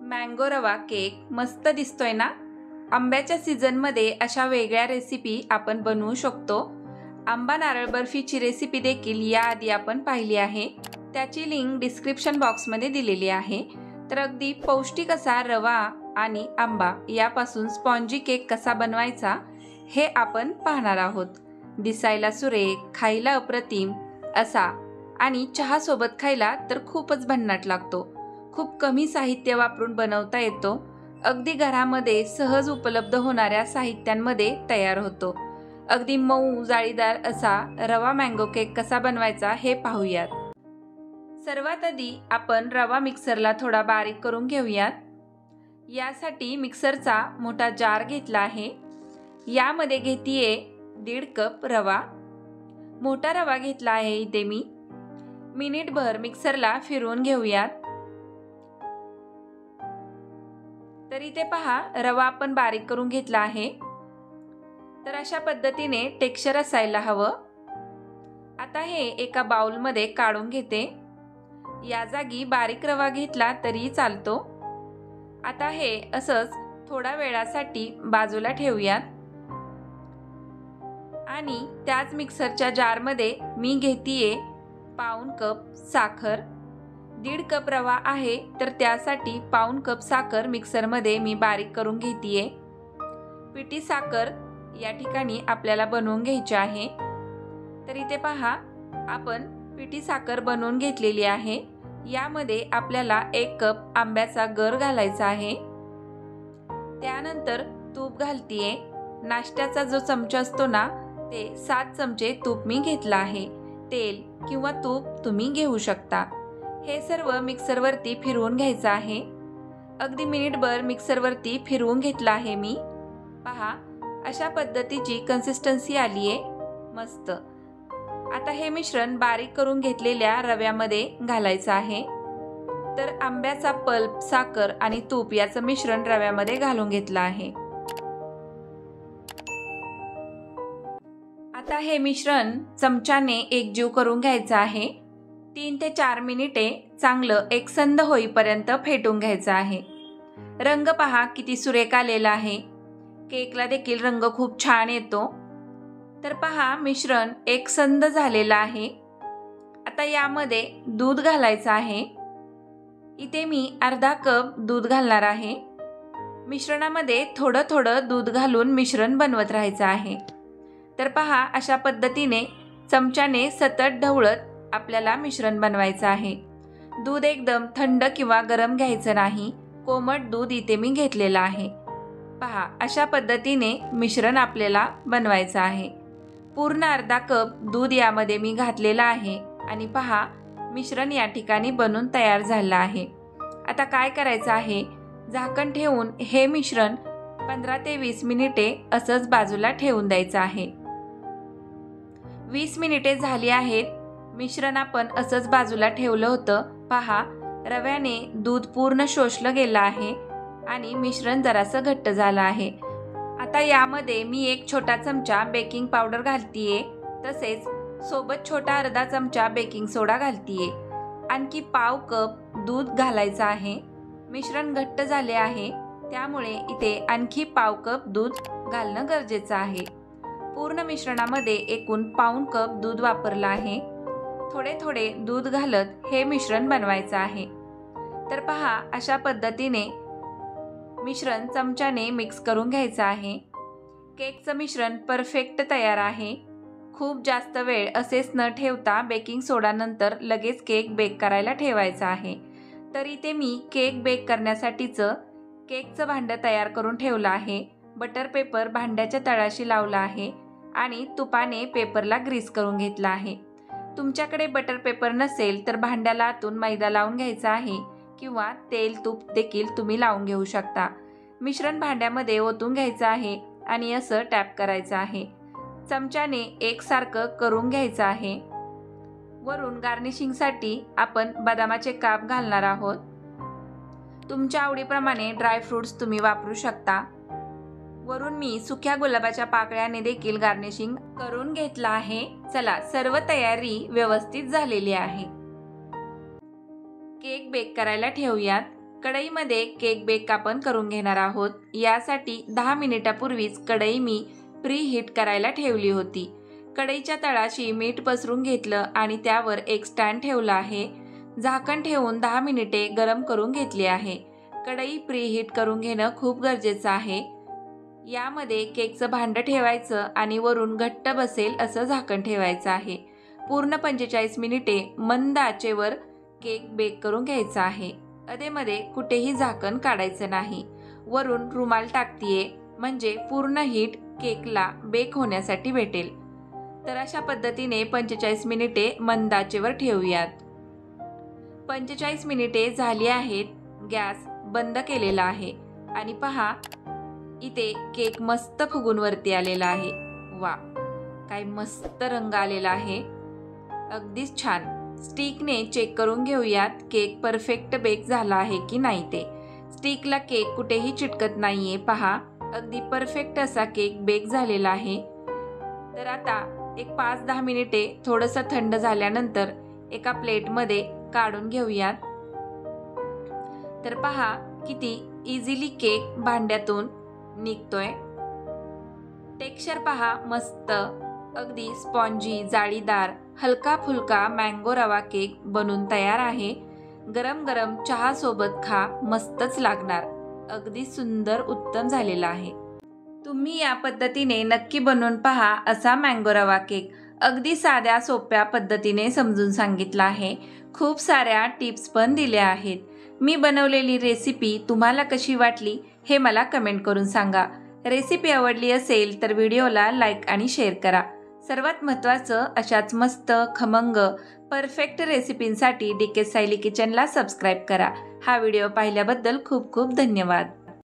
Mango रवा cake मस्त दिसतोय ना। आंब्याच्या सीझनमध्ये अशा वेगळ्या रेसिपी आपण बनवू शकतो। आंबा नारळ बर्फीची रेसिपी देखील याआधी आपण पाहिली आहे, त्याची लिंक डिस्क्रिप्शन बॉक्समध्ये दिलेली आहे। तर अगदी पौष्टिक असा रवा आणि आंबा यापासून स्पॉन्जी केक कसा बनवायचा हे आपण पाहणार आहोत। दिसायला सुरेख, खायला अप्रतिम असा आणि चहा सोबत खायला तर खूपच भन्नाट लागतो। खूप कमी साहित्य वापरून बनवता येतो। अगदी घरामध्ये सहज उपलब्ध होणाऱ्या साहित्यांमध्ये तयार होतो। अगदी मऊ जाळीदार असा रवा मँगो केक कसा बनवायचा हे पाहूयात। सर्वात आधी आपण रवा मिक्सरला थोडा बारीक करून घेऊयात। यासाठी मिक्सरचा मोठा जार घेतला आहे। यामध्ये घेतीये 1.5 कप रवा। मोठा रवा घेतला आहे इथे मी। मिनिटभर मिक्सरला फिरवून घेऊयात। तर इथे पहा, रवा आपण बारीक करून घेतला आहे। तर अशा पद्धतीने टेक्स्चर असायला हवं। आता हे एका बाउलमध्ये काढून घेते। या जागी बारीक रवा घेतला तरी चालतो। आता हे असंच थोडा वेळासाठी बाजूला ठेवूयात आणि त्याच मिक्सरच्या जारमध्ये मी घेतीये पाऊण कप साखर। 1.5 कप रवा आहे तर त्यासाठी पाऊण कप साखर मिक्सरमध्ये मी बारीक करून घेतीये। पिठी साखर या ठिकाणी आपल्याला बनवून घ्यायची आहे। तर इथे पहा, आपण पिठी साखर बनवून घेतलेली आहे। यामध्ये आपल्याला 1 कप आंब्याचा गर घालायचा आहे। त्यानंतर तूप घालतीये। नाश्त्याचा जो चमचा असतो ना, ते 7 चमचे तूप मी घेतला आहे। तेल किंवा तूप तुम्ही घेऊ शकता। हे सर्व मिक्सरवरती फिरवून घ्यायचं आहे। अगदी मिनिटभर मिक्सरवरती फिरवून घेतला आहे मी। पहा, अशा पद्धतीची कन्सिस्टन्सी आली आहे मस्त। आता हे मिश्रण बारीक करून घेतलेल्या रव्यामध्ये घालायचं आहे। तर आंब्याचा पल्प, साखर आणि तूप याचं मिश्रण रव्यामध्ये घालून घेतलं आहे। आता हे मिश्रण चमच्याने एकजीव करून घ्यायचं आहे। 3 ते 4 मिनिटे चांगलं एकसंध होईपर्यंत फेटून घ्यायचं आहे। रंग पहा किती सुरेख आलेला आहे। केकला देखील रंग खूप छान येतो। तर पहा, मिश्रण एकसंध झालेलं आहे। आता यामध्ये दूध घालायचं आहे। इथे मी अर्धा कप दूध घालणार आहे। मिश्रणामध्ये थोडं थोडं दूध घालून मिश्रण बनवत राहायचं आहे। तर पहा, अशा पद्धतीने चमच्याने सतत ढवळत आपल्याला मिश्रण बनवायचं आहे। दूध एकदम थंड किंवा गरम घ्यायचं नाही, कोमट दूध इथे मी घेतलेलं आहे। पहा, अशा पद्धतीने मिश्रण आपल्याला बनवायचं आहे। पूर्ण अर्धा कप दूध यामध्ये मी घातलेलं आहे आणि पहा, मिश्रण या ठिकाणी बनून तयार झालं आहे। आता काय करायचं आहे, झाकण ठेवून हे मिश्रण 15 ते 20 मिनिटे असंच बाजूला ठेवून द्यायचं आहे। 20 मिनिटे झाली आहेत। मिश्रण आपण असंच बाजूला ठेवलं होतं। पहा, रव्याने दूध पूर्ण शोषलं गेलं आहे आणि मिश्रण जरासं घट्ट झालं आहे। आता यामध्ये मी 1 छोटा चमचा बेकिंग पावडर घालतीये। तसेच सोबत छोटा अर्धा चमचा बेकिंग सोडा घालतीये। आणखी पाव कप दूध घालायचं आहे। मिश्रण घट्ट झाले आहे, त्यामुळे इथे आणखी पाव कप दूध घालणं गरजेचं आहे। पूर्ण मिश्रणामध्ये एकूण पाऊण कप दूध वापरलं आहे। थोडे थोडे दूध घालत हे मिश्रण बनवायचं आहे। तर पहा, अशा पद्धतीने मिश्रण चमच्याने मिक्स करून घ्यायचं आहे। केकचं मिश्रण परफेक्ट तयार आहे। खूप जास्त वेळ असेच न ठेवता बेकिंग सोडा नंतर लगेच केक बेक करायला ठेवायचा आहे। तर इथे मी केक बेक करण्यासाठीचं केकचं भांडं तयार करून ठेवलं आहे। बटर पेपर भांड्याच्या तळाशी लावला आहे आणि तुपाने पेपरला ग्रीस करून घेतला आहे। तुमच्याकडे बटर पेपर नसेल तर भांड्याला आतून मैदा लावून घ्यायचा आहे किंवा तेल तूप देखील तुम्ही लावून घेऊ शकता। मिश्रण भांड्यामध्ये ओतून घ्यायचं आहे आणि असं टॅप करायचं आहे। चमच्याने एकसारखं करून घ्यायचं आहे। वरून गार्निशिंगसाठी आपण बदामाचे काप घालणार आहोत। तुमच्या आवडीप्रमाणे ड्रायफ्रूट्स तुम्ही वापरू शकता। वरून मी सुक्या गुलाबाच्या पाकळ्याने देखील गार्निशिंग करून घेतला आहे। चला, सर्व तयारी व्यवस्थित झालेली आहे। केक बेक करायला ठेवूयात। कढईमध्ये केक बेक आपण करून घेणार आहोत। यासाठी 10 मिनिटापूर्वीच कढई मी प्री हीट करायला ठेवली होती। कढईच्या तळाशी मीठ पसरून घेतलं आणि त्यावर एक स्टँड ठेवला आहे। झाकण ठेवून 10 मिनिटे गरम करून घेतली आहे। कढई प्री हीट करून घेणं खूप गरजेचं आहे। यामध्ये केकचं भांडं ठेवायचं आणि वरून घट्ट बसेल असं झाकण ठेवायचं आहे। पूर्ण 45 मिनिटे मंद आचेवर केक बेक करून घ्यायचा आहे। अधेमध्ये कुठेही झाकण काढायचं नाही। वरून रुमाल टाकतीये म्हणजे पूर्ण हीट केकला बेक होण्यासाठी भेटेल। तर अशा पद्धतीने 45 मिनिटे मंद आचेवर ठेवूयात। 45 मिनिटे झाली आहेत। गॅस बंद केलेला आहे आणि पहा इथे केक मस्त फुगून वरती आलेला आहे। वा, काय मस्त रंग आलेला आहे, अगदीच छान। स्टिकने चेक करून घेऊयात केक परफेक्ट बेक झाला आहे की नाही ते। स्टिकला केक कुठेही चिटकत नाहीये, पहा अगदी परफेक्ट असा केक बेक झालेला आहे। तर आता एक 5-10 मिनिटे थोडंसं थंड झाल्यानंतर एका प्लेटमध्ये काढून घेऊयात। तर पहा किती इझिली केक भांड्यातून निघतोय। टेक्स्चर पहा मस्त, अगदी स्पॉन्जी जाळीदार हलका फुलका मँगो रवा केक बनून तयार आहे। गरम गरम चहा सोबत खा, मस्तच लागणार। अगदी सुंदर उत्तम झालेला आहे। तुम्ही या पद्धतीने नक्की बनवून पहा असा मँगो रवा केक। अगदी साध्या सोप्या पद्धतीने समजून सांगितलं आहे। खूप साऱ्या टिप्स पण दिल्या आहेत। मी बनवलेली रेसिपी तुम्हाला कशी वाटली हे मला कमेंट करून सांगा। रेसिपी आवडली असेल तर व्हिडिओला लाईक आणि शेअर करा। सर्वात महत्त्वाचं अशाच मस्त खमंग परफेक्ट रेसिपींसाठी DK स्टाईल किचनला सबस्क्राईब करा। हा व्हिडिओ पाहिल्याबद्दल खूप खूप धन्यवाद।